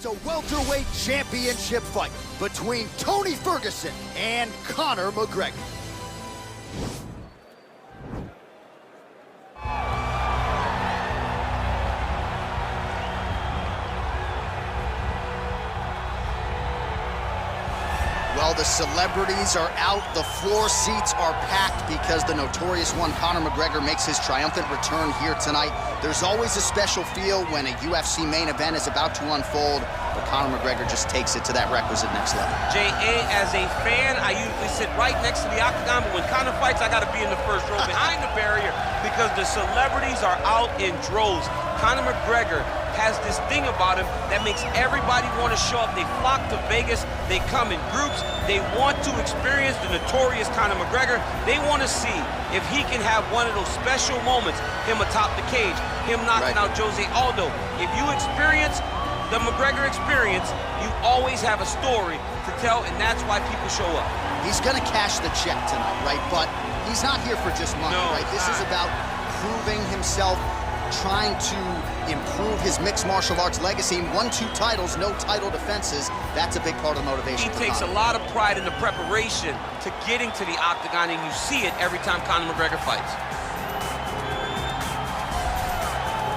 a welterweight championship fight between Tony Ferguson and Conor McGregor. Well, the celebrities are out, the floor seats are packed because the notorious one, Conor McGregor, makes his triumphant return here tonight. There's always a special feel when a UFC main event is about to unfold, but Conor McGregor just takes it to that requisite next level. J.A., as a fan, I usually sit right next to the octagon, but when Conor fights, I gotta be in the first row behind the barrier because the celebrities are out in droves. Conor McGregor has this thing about him that makes everybody want to show up. They flock to Vegas, they come in groups, they want to experience the notorious Conor McGregor. They want to see if he can have one of those special moments, him atop the cage, him knocking out Jose Aldo. If you experience the McGregor experience, you always have a story to tell, and that's why people show up. He's gonna cash the check tonight, right? But he's not here for just money, right? This is about proving himself, trying to improve his mixed martial arts legacy. Won 2 titles, no title defenses. That's a big part of the motivation. He takes a lot of pride in the preparation to getting to the octagon, and you see it every time Conor McGregor fights.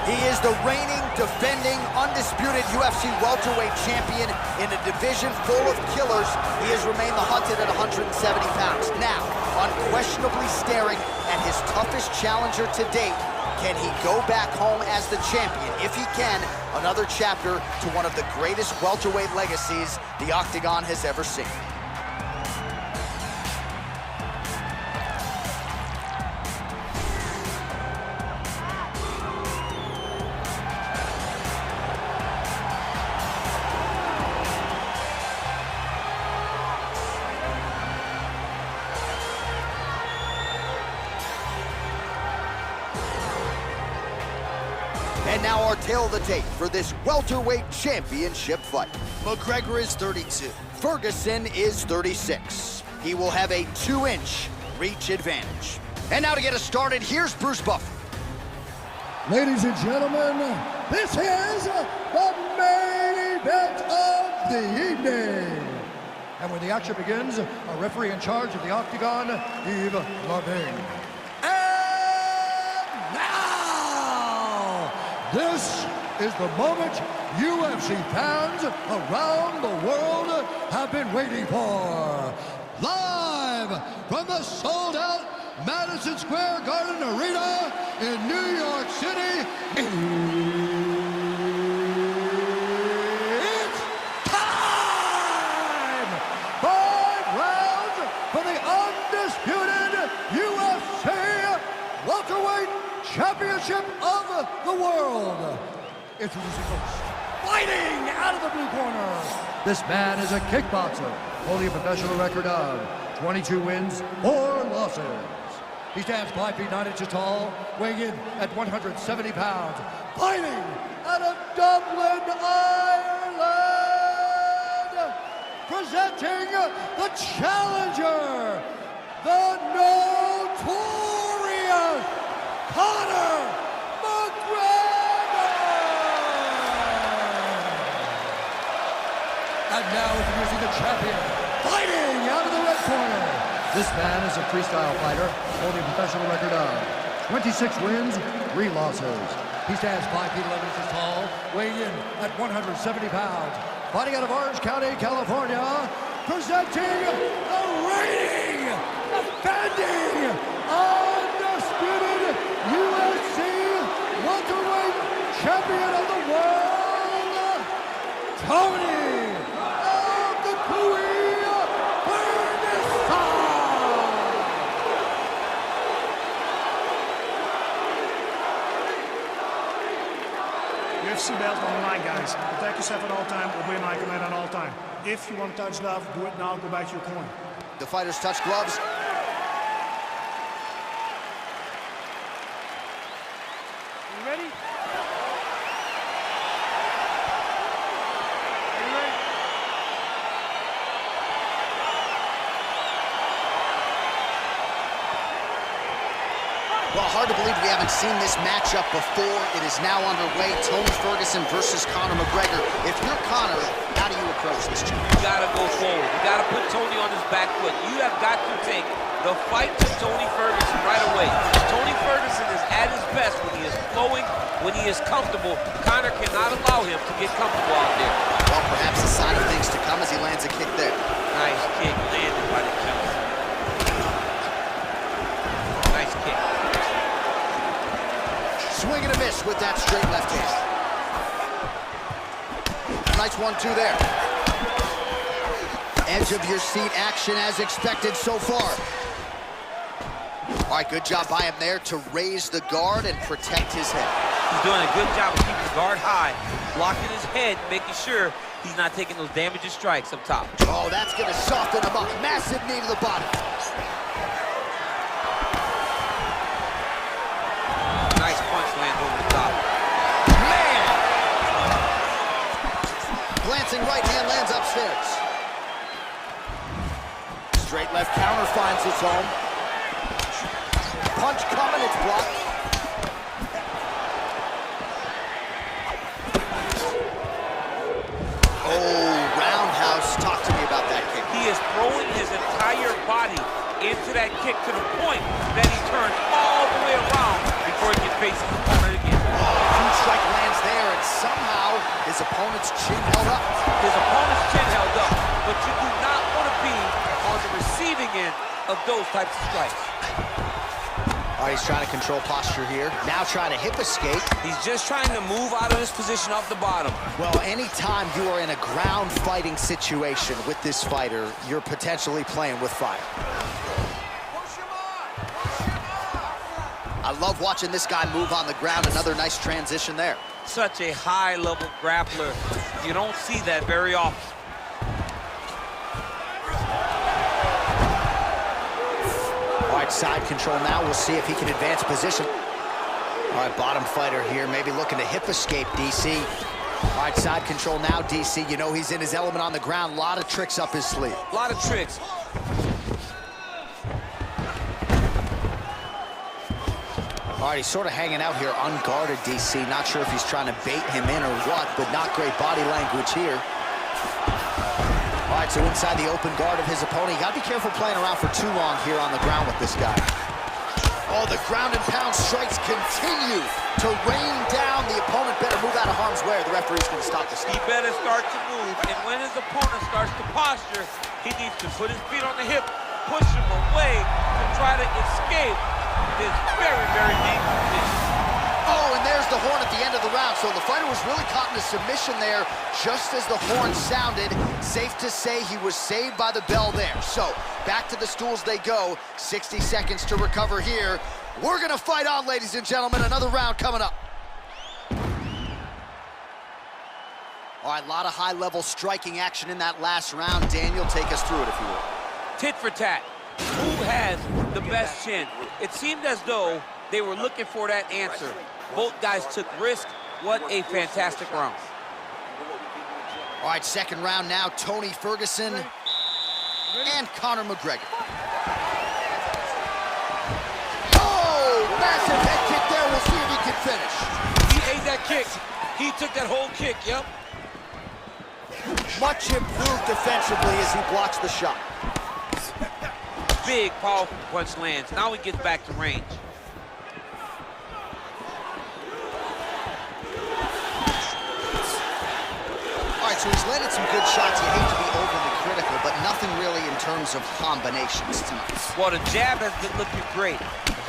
He is the reigning, defending, undisputed UFC welterweight champion in a division full of killers. He has remained the hunted at 170 pounds. Now, unquestionably staring at his toughest challenger to date. Can he go back home as the champion? If he can, another chapter to one of the greatest welterweight legacies the Octagon has ever seen. And now our tale of the tape for this welterweight championship fight. McGregor is 32. Ferguson is 36. He will have a 2-inch reach advantage. And now to get us started, here's Bruce Buffer. Ladies and gentlemen, this is the main event of the evening. And when the action begins, a referee in charge of the Octagon, Yves Lavigne. This is the moment UFC fans around the world have been waiting for. Live from the sold-out Madison Square Garden Arena in New York City, it's time! 5 rounds for the undisputed UFC welterweight championship of the world. Introducing first, fighting out of the blue corner. This man is a kickboxer, holding a professional record of 22 wins, 4 losses. He stands 5 feet 9 inches tall, weighing in at 170 pounds. Fighting out of Dublin, Ireland. Presenting the challenger, the notorious Conor McGregor! And now introducing the champion, fighting out of the red corner. This man is a freestyle fighter, holding a professional record of 26 wins, 3 losses. He stands 5 feet 11 inches tall, weighing in at 170 pounds. Fighting out of Orange County, California, presenting the reigning, defending, undisputed UFC welterweight champion of the world, Tony El Cucuy Ferguson. UFC belt on the line, guys. Protect yourself at all time, obey my command at all time. If you want to touch glove, do it now, go back to your corner. The fighters touch gloves. You ready? Well, hard to believe we haven't seen this matchup before. It is now underway. Tony Ferguson versus Conor McGregor. If you're Conor, how do you approach this challenge? You gotta go forward. You gotta put Tony on his back foot. You have got to take the fight to Tony Ferguson right away. Tony Ferguson is at his best when he is flowing, when he is comfortable. Conor cannot allow him to get comfortable out there. Well, perhaps a sign of things to come as he lands a kick there. Nice kick landed by the King. Nice kick. Swing and a miss with that straight left hand. Nice 1-2 there. Edge of your seat action as expected so far. All right, good job by him there to raise the guard and protect his head. He's doing a good job of keeping the guard high, blocking his head, making sure he's not taking those damaging strikes up top. Oh, that's gonna soften him up. Massive knee to the body. Nice punch lands over the top. Man! Glancing right hand lands upstairs. Straight left counter finds its home. Punch coming, it's blocked. Oh, roundhouse. Talk to me about that kick. He is throwing his entire body into that kick to the point that he turns all the way around before he can face his opponent again. Huge strike lands there, and somehow his opponent's chin held up. His opponent's chin held up, but you do not want to be on the receiving end of those types of strikes. All right, he's trying to control posture here. Now trying to hip escape. He's just trying to move out of this position off the bottom. Well, anytime you are in a ground fighting situation with this fighter, you're potentially playing with fire. I love watching this guy move on the ground. Another nice transition there. Such a high-level grappler. You don't see that very often. Side control now. We'll see if he can advance position. All right, bottom fighter here, maybe looking to hip escape, DC. All right, side control now, DC. You know he's in his element on the ground. A lot of tricks up his sleeve. A lot of tricks. All right, he's sort of hanging out here unguarded, DC. Not sure if he's trying to bait him in or what, but not great body language here. All right, so inside the open guard of his opponent. You gotta be careful playing around for too long here on the ground with this guy. Oh, the ground and pound strikes continue to rain down. The opponent better move out of harm's way or the referee's gonna stop the He snap. better start to move, and when his opponent starts to posture, he needs to put his feet on the hip, push him away to try to escape this very, very dangerous position. Oh, and there's the horn at the end of the round. So the fighter was really caught in a submission there just as the horn sounded. Safe to say he was saved by the bell there. So back to the stools they go. 60 seconds to recover here. We're going to fight on, ladies and gentlemen. Another round coming up. All right, a lot of high-level striking action in that last round. Daniel, take us through it, if you will. Tit for tat. Who has the best chin? It seemed as though they were looking for that answer. Both guys took risk. What a fantastic round. All right, second round now. Tony Ferguson and Conor McGregor. Oh, massive head kick there. We'll see if he can finish. He ate that kick. He took that whole kick, yep. Much improved defensively as he blocks the shot. Big, powerful punch lands. Now he gets back to range. All right, so he's landed some good shots. You hate to be overly critical, but nothing really in terms of combinations tonight. Well, the jab has been looking great.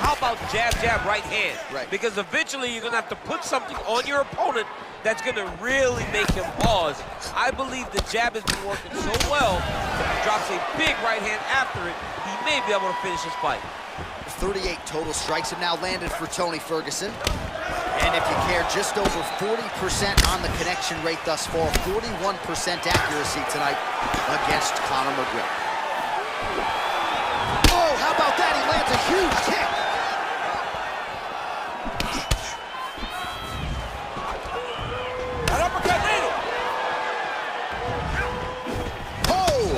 How about jab, jab, right hand? Right. Because eventually you're going to have to put something on your opponent that's going to really make him pause. I believe the jab has been working so well, if he drops a big right hand after it, he may be able to finish his fight. 38 total strikes have now landed for Tony Ferguson. And if you care, just over 40% on the connection rate thus far, 41% accuracy tonight against Conor McGregor. Oh, how about that? He lands a huge kick. An uppercut later. Oh!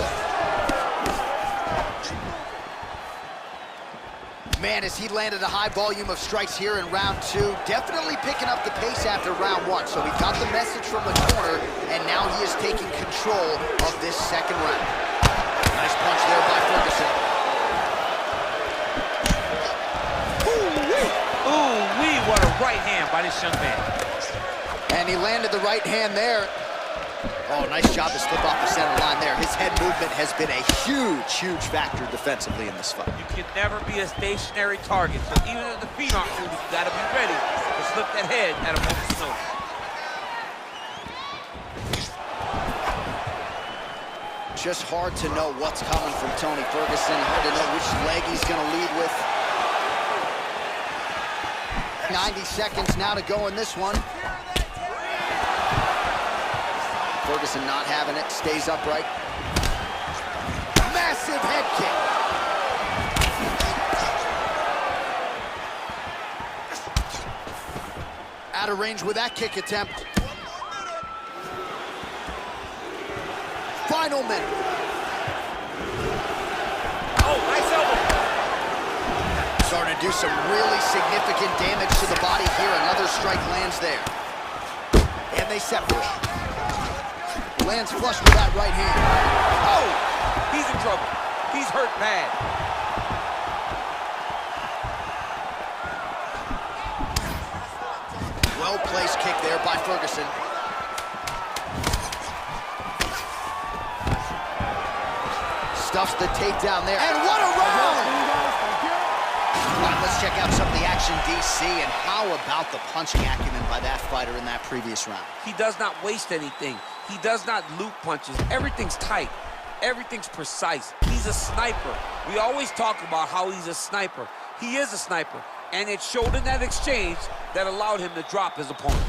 Man, as he landed a high volume of strikes here in round 2. Definitely picking up the pace after round 1. So he got the message from the corner, and now he is taking control of this second round. Nice punch there by Ferguson. Ooh-wee, what a right hand by this young man. And he landed the right hand there. Oh, nice job to slip off the center line there. His head movement has been a huge, huge factor defensively in this fight. You can never be a stationary target, so even if the feet aren't moving, you gotta be ready to slip that head at a moment's notice. Just hard to know what's coming from Tony Ferguson. Hard to know which leg he's gonna lead with. 90 seconds now to go in this one. Ferguson not having it, stays upright. Massive head kick. Out of range with that kick attempt. Final minute. Oh, nice elbow. Starting to do some really significant damage to the body here. Another strike lands there. And they separate. Lands flush with that right hand. Oh, he's in trouble. He's hurt bad. Well-placed kick there by Ferguson. Stuffs the takedown there. And what a round! All right, let's check out some of the action, DC, and how about the punching acumen by that fighter in that previous round? He does not waste anything. He does not loop punches. Everything's tight. Everything's precise. He's a sniper. We always talk about how he's a sniper. He is a sniper, and it showed in that exchange that allowed him to drop his opponent.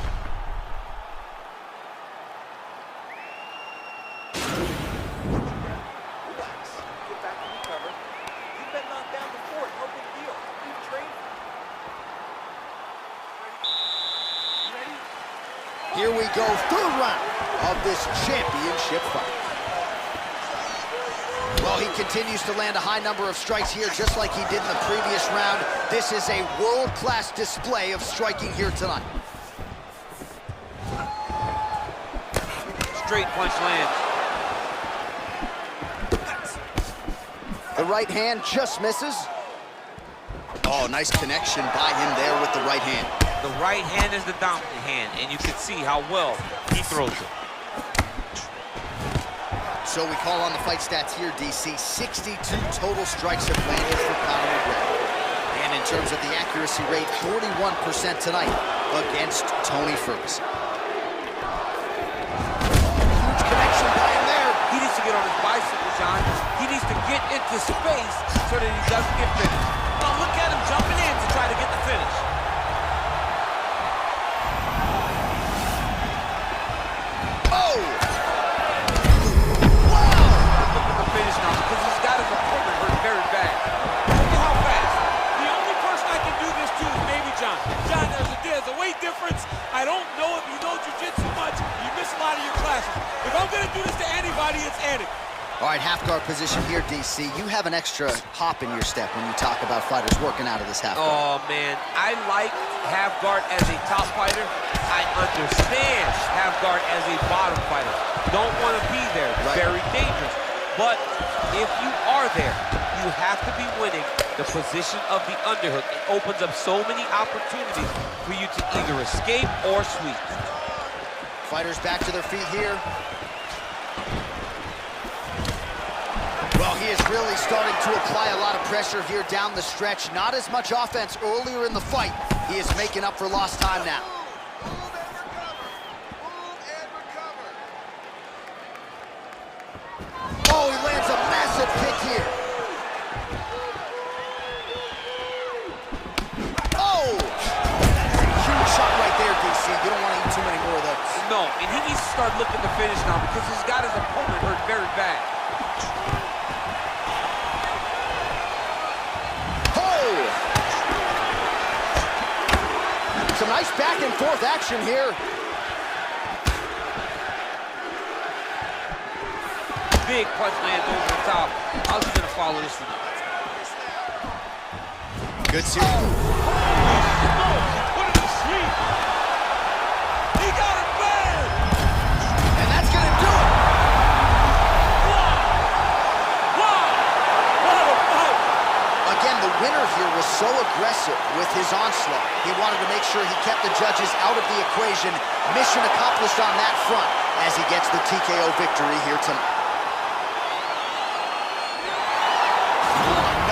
Here we go, third round of this championship fight. Well, he continues to land a high number of strikes here, just like he did in the previous round. This is a world-class display of striking here tonight. Straight punch lands. The right hand just misses. Oh, nice connection by him there with the right hand. The right hand is the dominant hand, and you can see how well he throws it. So we call on the fight stats here, DC. 62 total strikes have landed for Conor McGregor. And in terms of the accuracy rate, 41% tonight against Tony Ferguson. Huge connection by him there. He needs to get on his bicycle, John. He needs to get into space so that he doesn't get finished. Well, look at him jumping in to try to get the finish. Oh! Finish now because he's got his opponent hurt very bad. Look at how fast. The only person I can do this to is maybe John. John, there's a weight difference. I don't know if you know jiu-jitsu much. You miss a lot of your classes. If I'm going to do this to anybody, it's Andy. All right, half guard position here, DC. You have an extra hop in your step when you talk about fighters working out of this half guard. Oh, man. I like half guard as a top fighter. I understand half guard as a bottom fighter. Don't want to be there. Right. Very dangerous. But if you are there, you have to be winning the position of the underhook. It opens up so many opportunities for you to either escape or sweep. Fighters back to their feet here. Well, he is really starting to apply a lot of pressure here down the stretch. Not as much offense earlier in the fight. He is making up for lost time now. Oh, he lands a massive kick here. Oh! Huge shot right there, DC. You don't want to eat too many more of those. No, and he needs to start looking to finish now because he's got his opponent hurt very bad. Oh! Some nice back and forth action here. Big punch lands over the top. How's he going to follow this one? Good series. He put him to sleep. He got it bad. And that's going to do it. Again, the winner here was so aggressive with his onslaught. He wanted to make sure he kept the judges out of the equation. Mission accomplished on that front as he gets the TKO victory here tonight.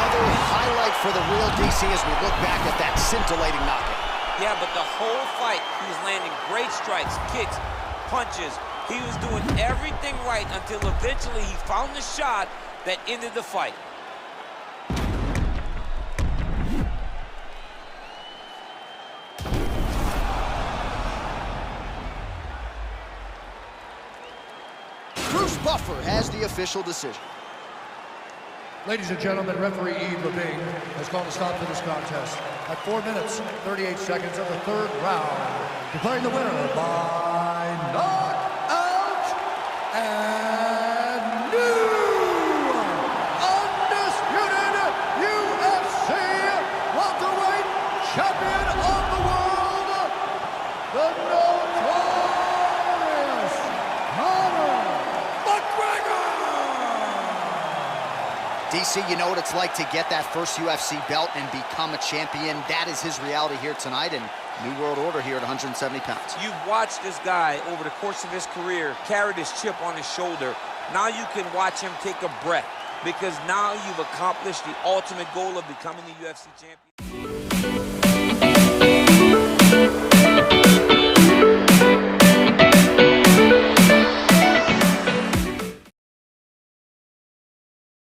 Another highlight for the real DC as we look back at that scintillating knockout. Yeah, but the whole fight, he was landing great strikes, kicks, punches. He was doing everything right until eventually he found the shot that ended the fight. Buffer has the official decision. Ladies and gentlemen, referee EagleFC has called a stop to this contest at 4 minutes, 38 seconds of the third round, declaring the winner by knockout and new undisputed UFC welterweight champion of the world, the Notorious Conor Mcgregor! DC, you know what it's like to get that first UFC belt and become a champion. That is his reality here tonight, and new world order here at 170 pounds. You've watched this guy over the course of his career carry this chip on his shoulder. Now you can watch him take a breath because now you've accomplished the ultimate goal of becoming the UFC champion.